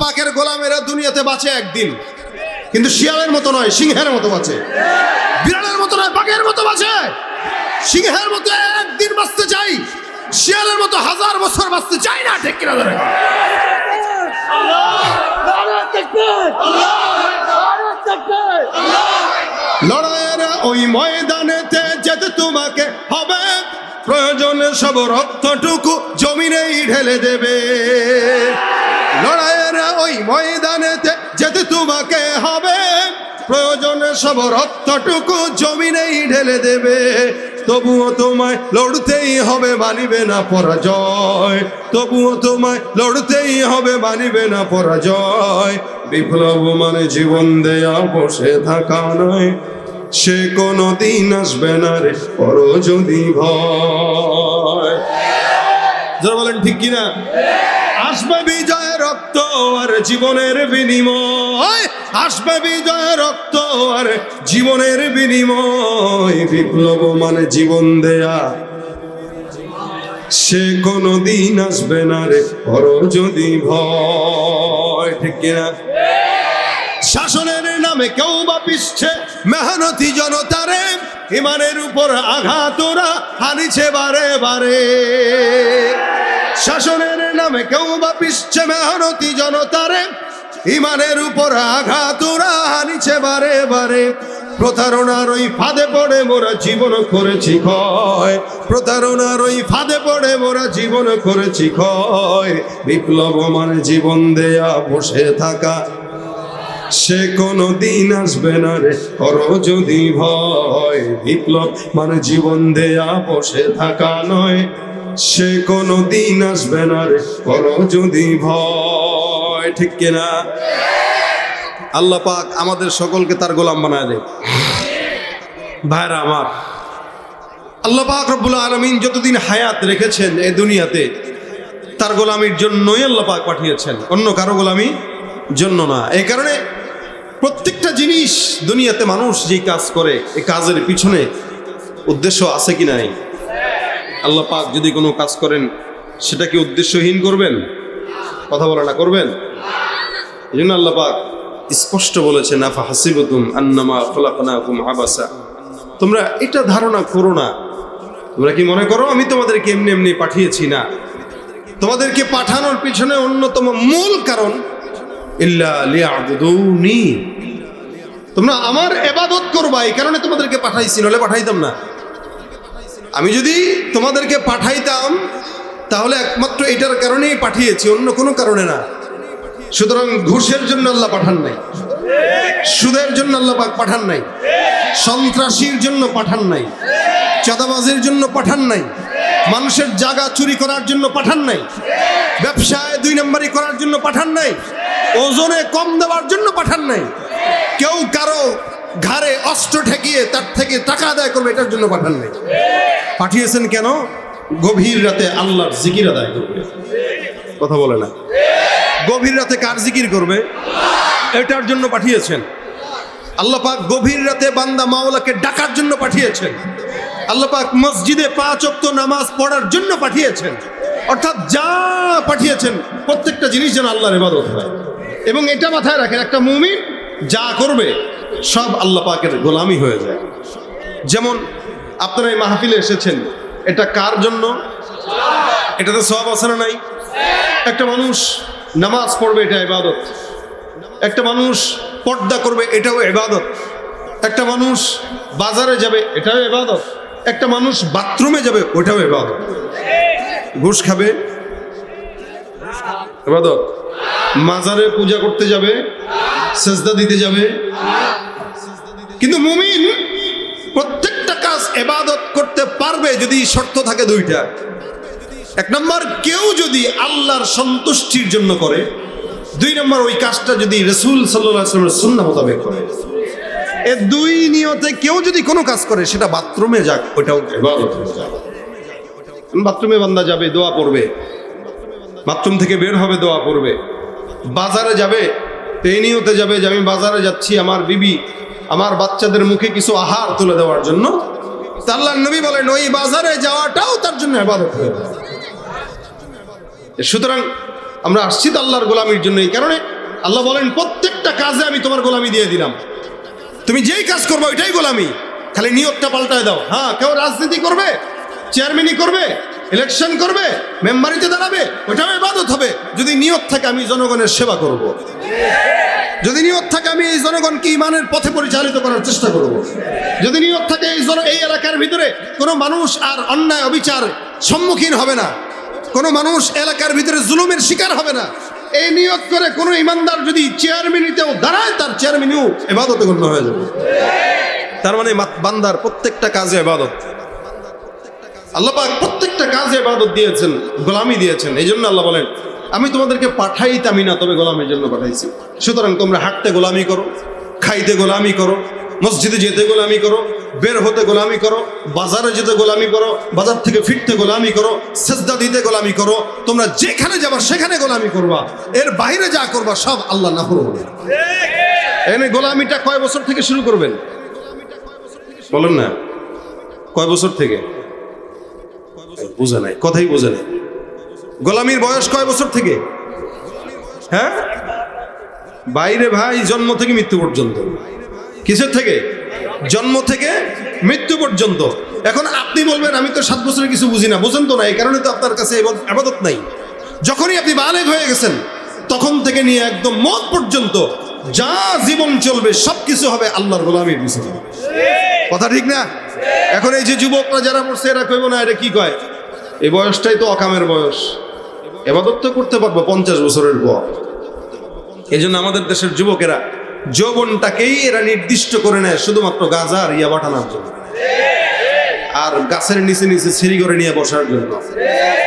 পাকের গোলামেরা দুনিয়াতে বাঁচে একদিন, কিন্তু শিয়ালের মতো নয়, সিংহের মতো বাঁচে। বিড়ালের মতো নয়, বাঘের মতো বাঁচে। সিংহের মতো একদিন বাঁচতে চাই, শিয়ালের মতো 1000 বছর বাঁচতে চাই না। ঠিক কিনা ধরে লড়াইয়ের ওই ময়দানেতে যেতে তোমাকে হবে, প্রয়োজনে সব রক্তটুকু জমিনেই ঢেলে দেবে। লড়াইয়ের ওই ময়দানেতে যেতে তোমাকে হবে, প্রয়োজনে সব রক্তটুকু জমিনেই ঢেলে দেবে। তবুও তোমায় লড়তেই হবে, মানিবে না পরাজয়। তবুও তোমায় লড়তেই হবে, মানিবে না পরাজয়। বিপ্লব মানে জীবন দেয়া বসে থাকা নয়, সে কোনো দিন আসবে না রে করো যদি ভয়। যারা বলেন ঠিক কিনা? আসবে বিজয় রক্ত আর জীবনের বিনিময়, আসবে বিজয় রক্ত আর জীবনের বিনিময়। বিপ্লব মানে জীবন দেয়া, সে কোনো দিন আসবে না রে করো যদি ভয়। ঠিক কিনা? শাসনের নামে কেউ বা পিছছে মেহনতি জনতারে, ইমানের উপর আঘাত ওরা হানিছে বারে বারে। শাসনের নামে কেউ বা পিছছে মেহনতি জনতারে, ইমানের উপর আঘাত ওরা হানিছে বারে বারে। প্রতারণার ওই ফাঁদে পড়ে মোরা জীবন করেছি ক্ষয়, প্রতারণার ওই ফাঁদে পড়ে মোরা জীবন করেছি ক্ষয়। বিপ্লব মানে জীবন দেয়া বসে থাকা, সে কোনো দিন আসবে না রে করো যদি ভয়। বিপ্লব মানে জীবন দেয়া বসে থাকা নয়, সে কোনো দিন আসবে না রে করো যদি ভয়। ঠিক কিনা? আল্লাহ পাক আমাদের সকলকে তার গোলাম বানায় দেয়। ভাইরা আমার, আল্লাহ পাক রব্বুল আলামিন যতদিন হায়াত রেখেছেন এই দুনিয়াতে, তার গোলামির জন্যই আল্লাহ পাক পাঠিয়েছেন, অন্য কারো গোলামি জন্য না। এই কারণে প্রত্যেকটা জিনিস দুনিয়াতে মানুষ যেই কাজ করে, এই কাজের পিছনে উদ্দেশ্য আছে কি নাই? আল্লাহ পাক যদি কোনো কাজ করেন, সেটা কি উদ্দেশ্যহীন করবেন? কথা বলে না, করবেন? এই জন্য আল্লাহ পাক স্পষ্ট বলেছেন, আফা হাসিবতুম আন্নামা খলাকনাকুম আবাসা, তোমরা এটা ধারণা করো না, তোমরা কি মনে করো আমি তোমাদেরকে এমনি এমনি পাঠিয়েছি? না, তোমাদেরকে পাঠানোর পিছনে অন্যতম মূল কারণ ইল্লা লিয়াবুদুনি, তোমরা আমার ইবাদত করবা, এই কারণে তোমাদেরকে পাঠাইছি, নলে পাঠাইতাম না। আমি যদি তোমাদেরকে পাঠাইতাম তাহলে একমাত্র এটার কারণেই পাঠিয়েছি, অন্য কোনো কারণে না। সুতরাং ঘুষের জন্য আল্লাহ পাঠান নাই, সুদের জন্য আল্লাহ পাক পাঠান নাই, সন্ত্রাসীর জন্য পাঠান নাই, চাঁদাবাজির জন্য পাঠান নাই, মানুষের জায়গা চুরি করার জন্য পাঠান নাই, ব্যবসায় 2 নম্বরি করার জন্য পাঠান নাই, ওজনে কম দেওয়ার জন্য পাঠান নাই, কেউ কারো ঘাড়ে অস্ত্র ঠেকিয়ে তার থেকে টাকা আদায় করবে এটার জন্য পাঠান নাই। পাঠিয়েছেন কেন? গভীর রাতে আল্লাহর জিকির আদায় করবে। কথা বলে না? গভীর রাতে কার জিকির করবে? এটার জন্য পাঠিয়েছেন। আল্লাহ পাক গভীর রাতে বান্দা মাওলাকে ডাকার জন্য পাঠিয়েছেন। আল্লাহ পাক মসজিদে 5 ওয়াক্ত নামাজ পড়ার জন্য পাঠিয়েছেন। অর্থাৎ যা পাঠিয়েছেন প্রত্যেকটা জিনিস যেন আল্লাহর ইবাদত হয়। এবং এটা মাথায় রাখেন, একটা মুমিন যা করবে সব আল্লাহ পাকের গোলামি হয়ে যায়। যেমন আপনারা এই মাহফিলে এসেছেন, এটা কার জন্য? এটাতে সওয়াব আছে না নাই? একটা মানুষ নামাজ পড়বে, এটা ইবাদত। একটা মানুষ পর্দা করবে, এটাও ইবাদত। একটা মানুষ বাজারে যাবে, এটাও ইবাদত। একটা মানুষ বাথরুমে যাবে, ওটাও ইবাদত। ঘুষ খাবে, ইবাদত। মাজারে পূজা করতে যাবে, সেজদা দিতে যাবে। কিন্তু মুমিন প্রত্যেকটা কাজ ইবাদত করতে পারবে যদি শর্ত থাকে 2টা। 1 নম্বর, কেউ যদি আল্লাহর সন্তুষ্টির জন্য করে। 2 নম্বর, ওই কাজটা যদি রাসূল সাল্লাল্লাহু আলাইহি ওয়াসাল্লামের সুন্নাহ মোতাবেক করে। এই 2 নিয়তে কেউ যদি কোনো কাজ করে, সেটা বাথরুমে যাক, ওটাও ইবাদত হয়ে যায়। বাথরুমে বান্দা যাবে, দোয়া পড়বে, বাথরুম থেকে বের হবে, দোয়া পড়বে। বাজারে যাবে, এই নিয়তে যাবে যে আমি বাজারে যাচ্ছি আমার বিবি, আমার বাচ্চাদের মুখে কিছু আহার তুলে দেওয়ার জন্য। আল্লাহর নবী বলেন ওই বাজারে যাওয়াটাও তার জন্য ইবাদত হয়ে যায়। সুতরাং আমরা আসছি তো আল্লাহর গোলামির জন্য, এই কারণে আল্লাহ বলেন প্রত্যেকটা কাজে আমি তোমার গোলামি দিয়ে দিলাম, তুমি যেই কাজ করবে ওইটাই গোলামি, খালি নিয়তটা পাল্টায় দাও। হ্যাঁ, কেউ রাজনীতি করবে, চেয়ারম্যানই করবে, ইলেকশন করবে, মেম্বারিতে দাঁড়াবে, ওইটাও ইবাদত হবে যদি নিয়ত থাকে আমি জনগণের সেবা করব, যদি নিয়ত থাকে আমি এই জনগণকে ঈমানের পথে পরিচালিত করার চেষ্টা করব, যদি নিয়ত থাকে এই এলাকার ভিতরে কোনো মানুষ আর অন্যায় অবিচার সম্মুখীন হবে না, কোনো মানুষ এলাকার ভিতরে জুলুমের শিকার হবে না, এই নিয়ত করে কোনো ইমানদার যদি চেয়ারম্যানিতেও দাঁড়ায় তার চেয়ারম্যানও ইবাদতে গণ্য হয়ে যাবে। তার মানে বান্দার প্রত্যেকটা কাজে ইবাদত, আল্লাহ পাক প্রত্যেকটা কাজে ইবাদত দিয়েছেন, গোলামি দিয়েছেন। এই জন্য আল্লাহ বলেন আমি তোমাদেরকে পাঠাইতামই না, তবে গোলামের জন্য পাঠাইছি। সুতরাং তোমরা হাঁটতে গোলামি করো, খাইতে গোলামি করো, মসজিদে যেতে গোলামি করো, বের হতে গোলামি করো, বাজারে যেতে গোলামি করো, বাজার থেকে ফিরতে গোলামি করো, সেজদা দিতে গোলামি করো, তোমরা যেখানে যাবা সেখানে গোলামি করবা, এর বাইরে যা করবা সব আল্লাহ না করবে। এনে গোলামিটা কয় বছর থেকে শুরু করবেন বলেন না? কয় বছর থেকে? বুঝে নাই, কথাই বুঝে নাই। গোলামির বয়স কয় বছর থেকে? হ্যাঁ বাইরে ভাই জন্ম থেকে মৃত্যু পর্যন্ত। কিসের থেকে? জন্ম থেকে মৃত্যু পর্যন্ত। এখন আপনি বলবেন আমি তো 7 বছরের কিছু বুঝি না, বুঝেন তো না, এই কারণে তো আপনার কাছে ইবাদত নাই। যখনই আপনি বালেগ হয়ে গেছেন তখন থেকে নিয়ে একদম মত পর্যন্ত যা জীবন চলবে সবকিছু হবে আল্লাহর গোলামির পিছনে। কথা ঠিক না? এখন এই যে যুবকরা যারা পড়ছে এরা কইব না এটা কি কয়, এই বয়সটাই তো অকামের বয়স, ইবাদত তো করতে পারবো 50 বছরের পর। এই জন্য আমাদের দেশের যুবকেরা যৌবনটাকেই এরা নির্দিষ্ট করে নেয় শুধুমাত্র গাঁজা আর ইয়াবা টানার জন্য, আর গাছের নিচে নিচে সিঁড়ি করে নিয়ে বসার জন্য।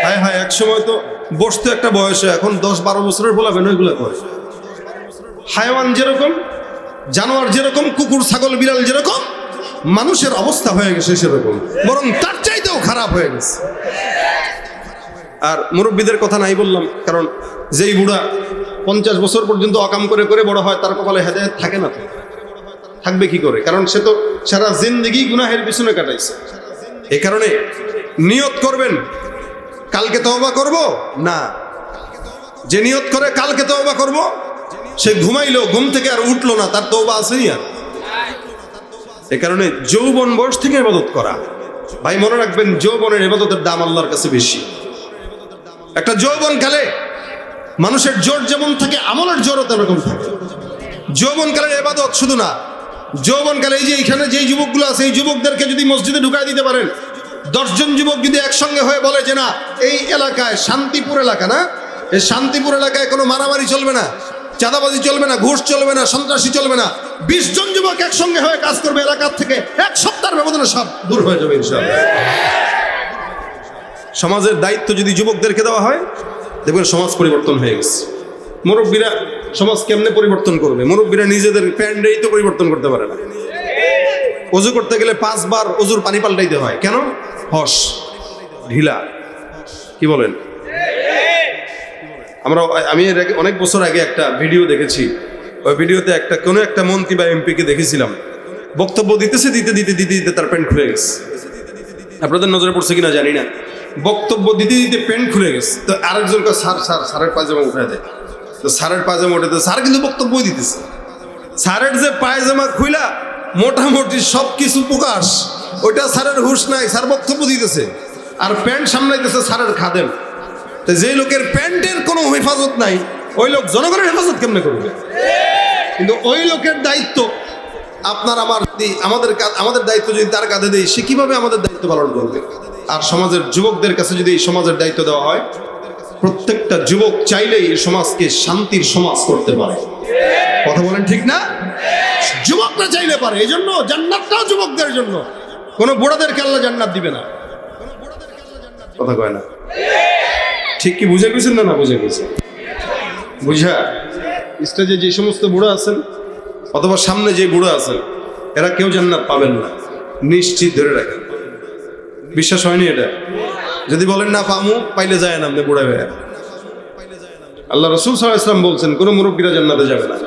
হায় হায়, এক সময় তো বসতো একটা বয়সে, এখন 10-12 বছরের বলাবেন ওইগুলো করে। হায়াওয়ান যেরকম, জানোয়ার যেরকম, কুকুর ছাগল বিড়াল যেরকম, মানুষের অবস্থা হয়ে গেছে সেরকম, বরং তার চাইতেও খারাপ হয়ে গেছে। আর মুরব্বীদের কথা নাই বললাম, কারণ যেই বুড়া 50 বছর পর্যন্ত অকাম করে করে বড় হয় তার কপালে হেদায়েত থাকে না, তো থাকবে কি করে? কারণ সে তো সারা জিন্দেগি গুনাহের পিছনে কাটাইছে। এই কারণে নিয়ত করবেন কালকে তওবা করব না, যে নিয়ত করে কালকে তওবা করব সে ঘুমাইলো, ঘুম থেকে আর উঠলো না, তার তওবা আছেই আর। এই কারণে যৌবন বয়স থেকে ইবাদত করা, ভাই মনে রাখবেন যৌবনের ইবাদতের দাম আল্লাহর কাছে বেশি। একটা যৌবন কালে মানুষের জোর যেমন থাকে আমলের জোরও তেমন থাকে। যৌবন কালের ইবাদত শুধু না, যৌবন কালে এই যে এখানে যেই যুবকগুলো আছে এই যুবকদেরকে যদি মসজিদে ঢুকায় দিতে পারেন, 10 জন যুবক যদি একসঙ্গে হয়ে বলে যে না এই এলাকায় শান্তিপুর এলাকা না, এই শান্তিপুর এলাকায় কোনো মারামারি চলবে না, চাঁদাবাজি চলবে না, ঘুষ চলবে না, সন্ত্রাসী চলবে না, 20 জন যুবক একসঙ্গে হয়ে কাজ করবে, এলাকার থেকে 1 সপ্তাহের ব্যবধানে সব দূর হয়ে যাবে ইনশাআল্লাহ। সমাজের দায়িত্ব যদি যুবকদেরকে দেওয়া হয় দেখবেন সমাজ পরিবর্তন হয়ে গেছে। মুরব্বীরা সমাজ কেমনে পরিবর্তন করবে? মুরব্বীরা নিজেদের প্যান্ডেই তো পরিবর্তন করতে পারে না। ওযু করতে গেলে 5 বার ওযুর পানি পাল্টাইতে হয়, কেন? হস ঢিলা, কি বলেন? আমি এর আগে অনেক বছর আগে একটা ভিডিও দেখেছি, ওই ভিডিওতে কোনো একটা মন্ত্রী বা এমপিকে দেখেছিলাম বক্তব্য দিতে দিতে তার প্যান্ট খুলে গেছে। আপনাদের নজরে পড়ছে কিনা জানি না, বক্তব্য দিতে দিতে প্যান্ট খুলে গেছে। তো আরেকজন স্যারের পায়জামা উঠে দেয়, তো স্যারের পায়জামা উঠে দেয়, স্যার কিন্তু বক্তব্যই দিতেছে, স্যারের যে পায়জামা খুইলা মোটামুটি সব কিছু প্রকাশ, ওইটা স্যারের হুঁশ নাই, স্যার বক্তব্য দিতেছে আর প্যান্ট সামলাইতেছে স্যারের খাদেম। তো যে লোকের প্যান্টের কোনো হেফাজত নাই ওই লোক জনগণের হেফাজত কেমনে করবে? কিন্তু ওই লোকের দায়িত্ব আপনার আমাদের দায়িত্ব যদি তার কাঁধে দেই, সে কিভাবে আমাদের দায়িত্ব পালন করবে? আর সমাজের যুবকদের কাছে যদি এই সমাজের দায়িত্ব দেওয়া হয়, প্রত্যেকটা যুবক চাইলেই এই সমাজকে শান্তির সমাজ করতে পারে। কথা বলেন ঠিক না? যুবকরা চাইলে পারে। এই জন্য জান্নাতটাও যুবকদের জন্য, কোনো বুড়াদেরকে আল্লাহ জান্নাত দিবে না। কথা কয় না? ঠিক কি বুঝে গেছেন না? বুঝে গেছেন? বুঝা স্টেজে যে সমস্ত বুড়া আছেন অথবা সামনে যে বুড়া আছেন এরা কেউ জান্নাত পাবেন না, নিশ্চিত ধরে রাখেন। বিশ্বাস হয়নি এটা? যদি বলেন না পামু, পাইলে যায় না, আপনি বুড়া হয়ে। আল্লাহ রাসূল সাল্লাল্লাহু আলাইহি ওয়াসাল্লাম বলছেন কোন মুরব্বীরা জান্নাতে যাবে না।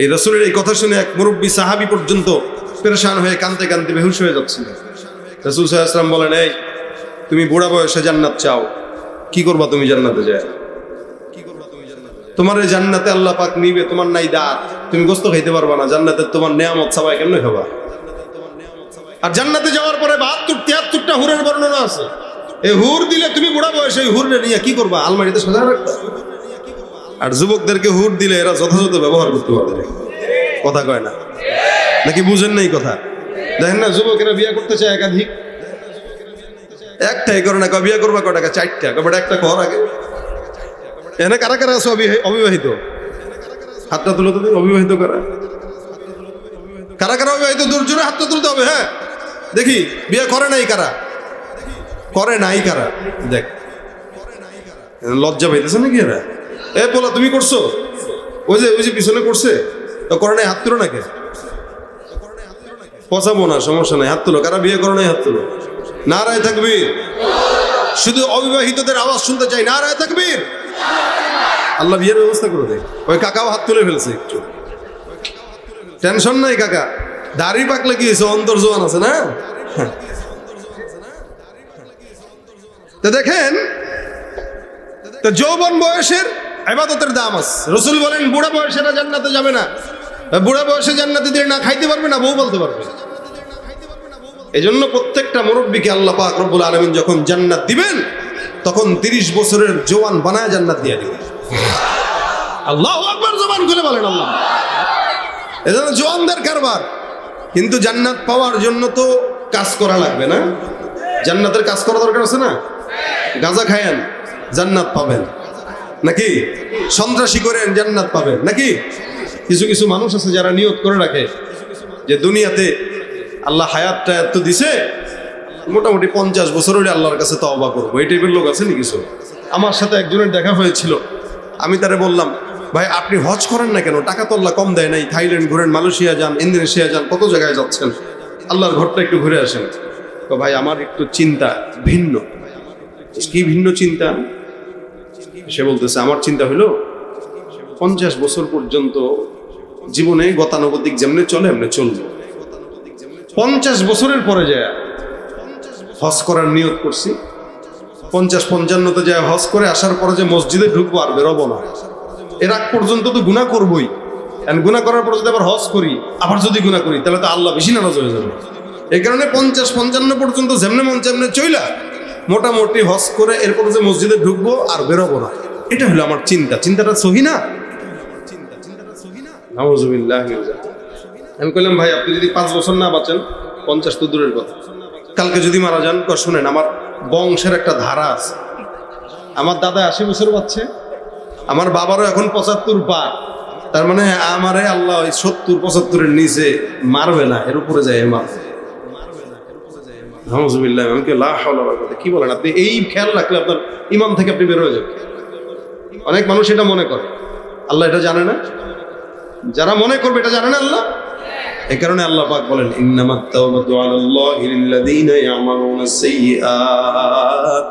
এই রাসূলের এই কথা শুনে এক মুরব্বী সাহাবী পর্যন্ত পেরেশান হয়ে কাঁদতে কাঁদতে বেহুশ হয়ে যাচ্ছিল। রাসূল সাল্লাল্লাহু আলাইহি ওয়াসাল্লাম বলেন, এই তুমি বুড়া বয়সে জান্নাত চাও, কি করবা তুমি জান্নাতে যায়? তোমার এই জান্নাতে আল্লাহ পাক নিবে, তোমার নাই দাঁত, তুমি গোস্ত খাইতে পারবা না, জান্নাতে তোমার নেয়ামত সবাই কেমনে খাবা? আর জান্নাতে যাওয়ার পরে 72-73টা হুরের বর্ণনা আছে। এই হুর দিলে তুমি বুড়া বয়সে হুর নিয়ে কি করবা? আলমারিতে সাজা রাখবা। আর যুবকদেরকে হুর দিলে এরা যথাযথ ব্যবহার করতে পারবে। কথা কয় না নাকি? বুঝেন না এই কথা? দেখেন না, যুবকেরা বিয়ে করতে চায় একাধিক, একটাই করে না, বিয়ে করবা কয় টাকা? 4টা। কবে একটা কর আগে। এনে কারা কারা আছে অবিবাহিত? হাতটা তুলে তো, অবিবাহিত কারা কারা কারা অবিবাহিত? জোরে হাতটা তুলতে হবে। হ্যাঁ, দেখি বিয়ে করে নাই কারা, করে নাই কারা? দেখ, লজ্জা পাইতেছে নাকি এরা? এ বলা, তুমি করছো? ওই যে পিছনে করছে, তো করে নাই, হাত তুলো নাকি? পচাবো না, সমস্যা নাই, হাত তুলো। কারা বিয়ে করে নাই হাত তুলো। নারায়ে তাকবীর। শুধু অবিবাহিতদের আওয়াজ শুনতে চাই, নারায়ে তাকবীর। আল্লাহ বিয়ের ব্যবস্থা করে দেয়। ওই কাকাও হাত তুলে ফেলছে, একটু টেনশন নাই কাকা, দাড়ি পাকলে কি হয়েছে, অন্তর জোয়ান আছে না? তো দেখেন, তো যৌবন বয়সের ইবাদতের দাম আছে। রাসূল বলেন বুড়া বয়সেরা জান্নাতে যাবে না। বুড়া বয়সে জান্নাতে দিলে না খাইতে পারবে না, বউ বলতে পারবে। এই জন্য প্রত্যেকটা মুরব্বীকে আল্লাহ পাক রব্বুল আলামিন যখন জান্নাত দিবেন, তখন 30 বছরের জওয়ান বানায় জান্নাত দিয়ে দিবেন। আল্লাহু আকবার, জবান খুলে বলেন আল্লাহ। এজন্য জওয়ানদের কারবার। কিন্তু জান্নাত পাওয়ার জন্য তো কাজ করা লাগবে না? জান্নাতের কাজ করা দরকার আছে না? গাঁজা খায়েন, জান্নাত পাবেন নাকি? সন্ত্রাসী করেন, জান্নাত পাবেন নাকি? কিছু কিছু মানুষ আছে যারা নিয়ত করে রাখে যে দুনিয়াতে আল্লাহ হায়াতটা এত দিছে, মোটামুটি 50 বছর হলে আল্লাহর কাছে তওবা করবো। এই টাইপের লোক আছে নি কিছু। আমার সাথে একজনের দেখা হয়েছিল। আমি তারে বললাম, ভাই আপনি হজ করেন না কেন? টাকা তো আল্লাহ কম দেয় নাই। থাইল্যান্ড ঘুরেন, মালয়েশিয়া যান, ইন্দোনেশিয়া যান, কত জায়গায় যাচ্ছেন, আল্লাহর ঘরটা একটু ঘুরে আসেন। তো ভাই আমার একটু চিন্তা ভিন্ন। কি ভিন্ন চিন্তা? সে বলতেছে, আমার চিন্তা হলো 50 বছর পর্যন্ত জীবনে গতানুগতিক যেমনি চলে এমনি চলবে। 50 বছরের পরে যায় হজ করার নিয়ত করছি। 50-55তে যায় হজ করে আসার পরে যে মসজিদে ঢুকবো আর বেরোবো না, এর আগ পর্যন্ত তো গুনাহ করবোই। গুনাহ করার পর যদি আবার হজ করি, আবার যদি গুনাহ করি, তাহলে তো আল্লাহ বেশি নারাজ হয়ে যাবে। এই কারণে 50-55 পর্যন্ত যেমনে মন তেমনে চইলা মোটামুটি হজ করে এরপর যে মসজিদে ঢুকবো আর বেরোবো না, এটা হলো আমার চিন্তা। চিন্তাটা সহি না? নাউযুবিল্লাহ। আমি কইলাম, ভাই আপনি যদি 5 বছর না বাঁচেন, 50 তো দূরের কথা, কালকে যদি মারা যান, শুনেন আমার বংশের একটা ধারা আছে। আমার দাদা 80 বছর বাঁচছে, আমার বাবারও এখন 75 পার। তার মানে আমারে আল্লাহ ওই 70-75-এর নিচে মারবে না, এর উপরে যায় মারবে। নাউযুবিল্লাহ। আমি কি লা হাওলা ওয়ালা কুওয়াতা, কি বলেন আপনি? এই খেয়াল রাখলে আপনার ইমান থেকে আপনি বের হয়ে যাবেন। অনেক মানুষ এটা মনে করে, আল্লাহ এটা জানে না। যারা মনে করবে এটা জানে না আল্লাহ। এই কারণে আল্লাহ পাক বলেন, ইন্নামাত তাওবাতু আলাল্লাহি লিল্লাযীনা ইয়ামালুনাস সাইয়্যাত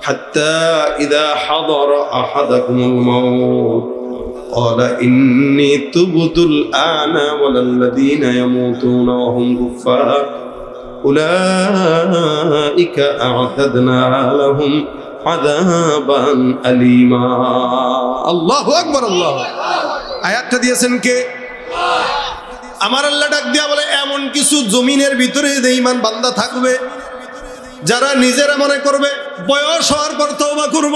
হাত্তা ইযা হাদারা আহাদাকুমুল মাউত ক্বালা ইন্নী তুবতুল আনা ওয়ালাল্লাযীনা ইয়ামুতুনা ওয়া হুম কুফার উলাইকা আ'তাদনা লাহুম আযাবান আলীমা। আল্লাহু আকবার। আল্লাহ আয়াতটা দিয়েছেন কে? আমার আল্লাহ ডাক দিয়া বলে, এমন কিছু জমিনের ভিতরে যে ঈমান বান্দা থাকবে যারা নিজেরা মনে করবে বয়স হওয়ার পর তওবা করব।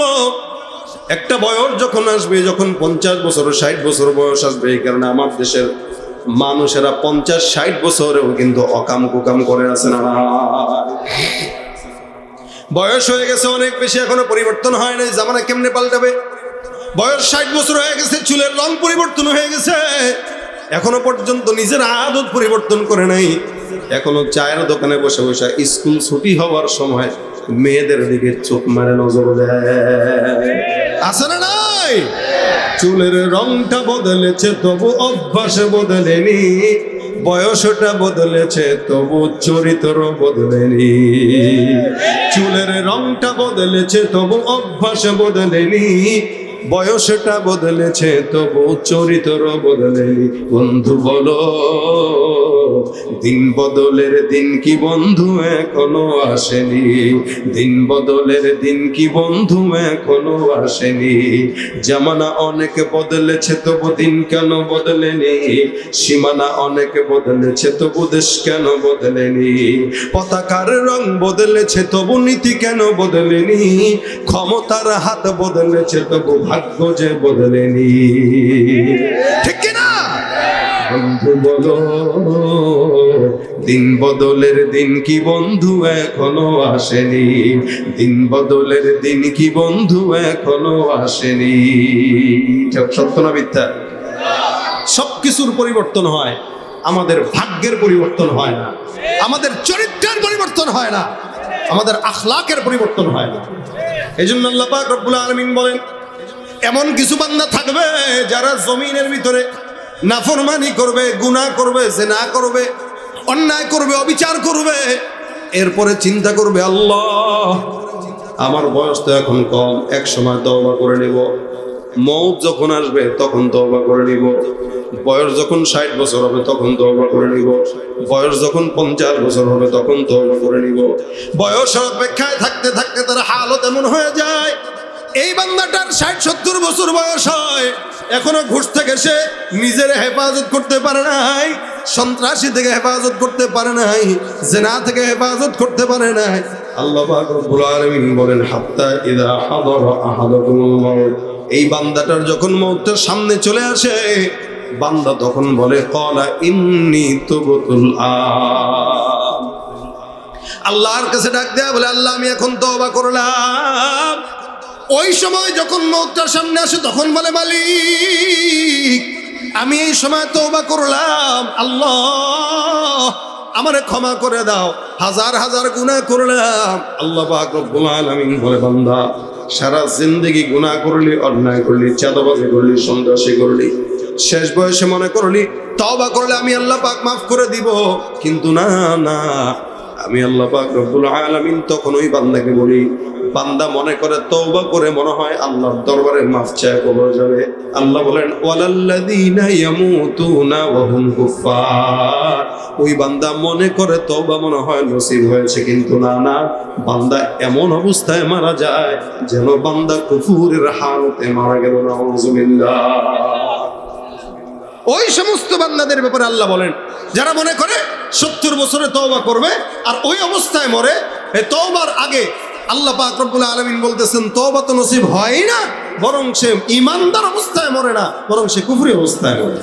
একটা বয়স যখন আসবে, যখন 50 বছর 60 বছর বয়স আসবে, এই কারণে আমার দেশের মানুষেরা 50-60 বছরেও কিন্তু অকাম কুকাম করে আছে না। বয়স হয়ে গেছে অনেক বেশি, এখনো পরিবর্তন হয় নাই। জামানা কেমনে পাল্টাবে? বয়স 60 বছর হয়ে গেছে, চুলের রং পরিবর্তন হয়ে গেছে, এখনো পর্যন্ত নিজের আদত পরিবর্তন করে নাই। এখনো চায়ের দোকানে বসে বসে স্কুল ছুটি হওয়ার সময় মেয়েদের দিকে চোখ মারে, নজর দেয়। আছে না নাই? চুলের রংটা বদলেছে তবু অভ্যাস বদলেনি, বয়সটা বদলেছে তবু চরিত্র বদলেনি। চুলের রংটা বদলেছে তবু অভ্যাস বদলেনি, বয়সটা বদলেছে তবু চরিত্র বদলেনি। বন্ধু বলো দিন বদলের দিন কি বন্ধু এখনো আসেনি? দিন বদলের দিন কি বন্ধু এখনো আসেনি? জামানা অনেক বদলেছে তবু দিন কেন বদলেনি? সীমানা অনেক বদলেছে তবু দেশ কেন বদলেনি? পতাকার রং বদলেছে তবু নীতি কেন বদলেনি? ক্ষমতার হাত বদলেছে তবু ভাগ্য যে বদলেনি। ঠিক কিনা? বন্ধু বলো দিন বদলের দিন কি বন্ধু এখনো আসেনি? দিন বদলের দিন কি বন্ধু এখনো আসেনি? সত্য না মিথ্যা? সবকিছুর পরিবর্তন হয়, আমাদের ভাগ্যের পরিবর্তন হয় না, আমাদের চরিত্রের পরিবর্তন হয় না, আমাদের আখলাকের পরিবর্তন হয় না। এই জন্য আল্লাহ পাক রব্বুল আলামিন বলেন এমন কিছু বান্দা থাকবে যারা জমিনের ভিতরে নাফরমানি করবে, গুনাহ করবে, জিনা করবে, অন্যায় করবে, অবিচার করবে, এরপরে চিন্তা করবে আল্লাহ আমার বয়স তো এখন কম, এক সময় তওবা করে নেব, মওত যখন আসবে তখন তওবা করে নিব, বয়স যখন 60 বছর হবে তখন তওবা করে নিব, বয়স যখন 50 বছর হবে তখন তওবা করে নিব। বয়সের অপেক্ষায় থাকতে থাকতে তার হালত এমন হয়ে যায়, এই বান্দাটার 60-70 বছর বয়স হয়, এখনো ঘুষ থেকে সে নিজের হেফাজত করতে পারে নাই, সন্ত্রাসী থেকে হেফাজত করতে পারে নাই, জিনা থেকে হেফাজত করতে পারে নাই। আল্লাহ পাক রব্বুল আলামিন বলেন হাত্তা ইযা হাদারা আহাদাকুমুল মাউত, এই বান্দাটার যখন মওতের সামনে চলে আসে, বান্দা তখন বলে ক্বালা ইন্নী তুবতুল আন, আল্লাহর কাছে ডাক দেয়া বলে আল্লাহ আমি এখন তওবা করলাম। ওই সময় যখন মওতটা সামনে আসে তখন বলে মালিক আমি এই সময় তওবা করলাম, আল্লাহ আমারে ক্ষমা করে দাও, হাজার হাজার গুনাহ করলাম। আল্লাহ পাক রব্বুল আলামিন বলে বান্দা সারা জিন্দেগি গুনাহ করলি, অন্যায় করলি, চাঁদাবাজি করলি, সন্ত্রাসী করলি, শেষ বয়সে মনে করলি তওবা করলে আমি আল্লাহ পাক মাফ করে দিব, কিন্তু না না, আমি আল্লাহ পাক রব্বুল আলামিন তখন ওই বান্দাকে বলি, বান্দা মনে করে তওবা করে মনে হয় আল্লাহর দরবারে মাফ চায় কবরে যাবে। আল্লাহ বলেন ওয়ালাল্লাযীনা ইয়ামুতুনা ওয়া হুম কুফার, ওই বান্দা মনে করে তওবা মনে হয় নসিব হয়েছে, কিন্তু না না, বান্দা এমন অবস্থায় মারা যায় যেন বান্দা কুফুরের হালতে মারা গেল। নাউযুবিল্লাহ। ওই সমস্ত বান্দাদের ব্যাপারে আল্লাহ বলেন যারা মনে করে 70 বছরে তওবা করবে আর ওই অবস্থায় মরে, এই তওবার আগে আল্লাহ পাক রব্বুল আলামিন বলতেছেন তওবা তো নসিব হয় না, বরং সে ঈমানদার অবস্থায় মরে না, বরং সে কুফরি অবস্থায় মরে।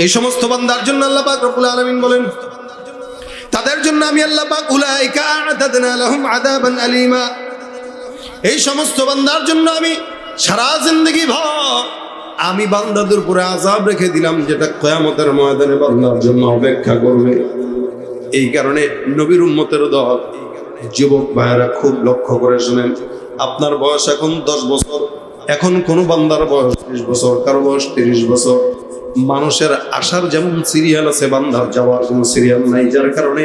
এই সমস্ত বান্দার জন্য আল্লাহ পাক রব্বুল আলামিন বলেন তাদের জন্য আমি আল্লাহ পাক উলাইকা আ'তাদনা লাহুম আযাবান আলীমা, এই সমস্ত বান্দার জন্য আমি সারা জিন্দেগি ভর আমি বান্দাদের উপরে আযাব রেখে দিলাম, যেটা কিয়ামতের ময়দানে বান্দার জন্য অপেক্ষা করবে। এই কারণে নবীর উম্মতের দল যুবক ভাইয়েরা খুব লক্ষ্য করে শুনেন, আপনার বয়স এখন 10 বছর, এখন কোন বান্দার বয়স 30 বছর, কারো বয়স 30 বছর। মানুষের আসার যেমন সিরিয়াল আছে, বান্দার যাওয়ার কোনো সিরিয়াল নাই, যার কারণে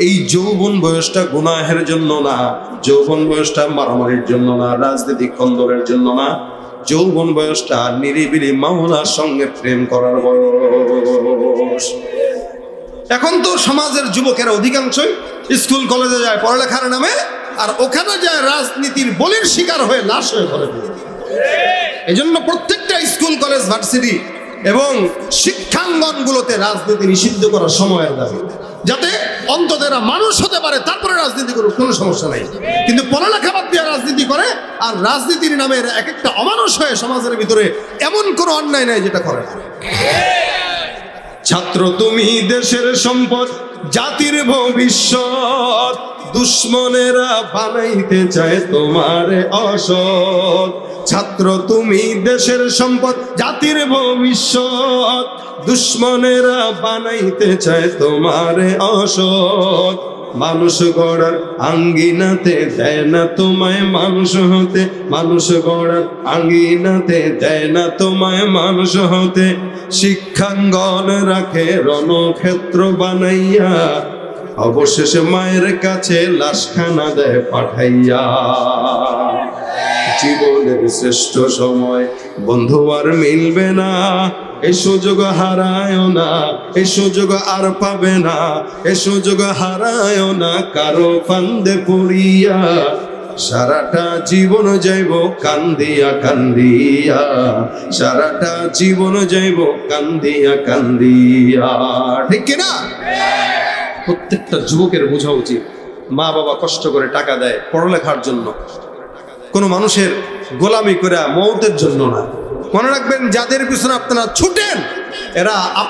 এই যৌবন বয়সটা গুনাহের জন্য না, যৌবন বয়সটা মারামারির জন্য না, রাজনৈতিক কন্দরের জন্য না, যৌবন বয়সটা নিরিবিলি মাওলার সঙ্গে প্রেম করার বয়স। এখন তো সমাজের যুবকেরা অধিকাংশই স্কুল কলেজে যায় পড়ালেখার নামে, আর ওখানে যায় রাজনীতির বলির শিকার হয়ে লাশ হয়ে ঘরে ফিরে। এই জন্য প্রত্যেকটা স্কুল কলেজ ভার্সিটি এবং শিক্ষাঙ্গনগুলোতে রাজনীতি নিষিদ্ধ করার সময়ের দাবি, যাতে অন্তত এরা মানুষ হতে পারে, তারপরে রাজনীতি করুক, কোনো সমস্যা নাই। কিন্তু পড়ালেখা বাদ দিয়ে রাজনীতি করে, আর রাজনীতির নামে এরা এক একটা অমানুষ হয়ে সমাজের ভিতরে এমন কোনো অন্যায় নাই যেটা করে না। ছাত্র তুমি দেশের সম্পদ, জাতির ভবিষ্যৎ, দুশ্মনেরা বানাইতে চায় তোমারে অসৎ। ছাত্র তুমি দেশের সম্পদ, জাতির ভবিষ্যৎ, দুশ্মনেরা বানাইতে চায় তোমারে অসৎ। মানুষ গড়ার আঙ্গিনাতে দেয় না তোমায় মানুষ হতে, মানুষ গড়ার আঙ্গিনাতে দেয় না তোমায় মানুষ হতে। শিক্ষাঙ্গন রাখে রণক্ষেত্র বানাইয়া, অবশেষে মায়ের কাছে লাশখানা দেয় পাঠাইয়া। জীবনের শ্রেষ্ঠ সময়, বন্ধু আর মিলবে না, এই সুযোগ হারায় না, এই সুযোগ আর পাবে না, এই সুযোগ হারায় না কারো ফান্দে পড়িয়া। সারাটা জীবন যাইব কান্দিয়া কান্দিয়া, সারাটা জীবন যাইব কান্দিয়া কান্দিয়া। ঠিক কিনা? প্রত্যেকটা যুবকের বোঝা উচিত, মা বাবা কষ্ট করে টাকা দেয় পড়ালেখার জন্য, কোনো মানুষের গোলামি করে মওতের জন্য না। মনে রাখবেন, যাদের পিছনে আপনারা ছুটেন এরা আপনার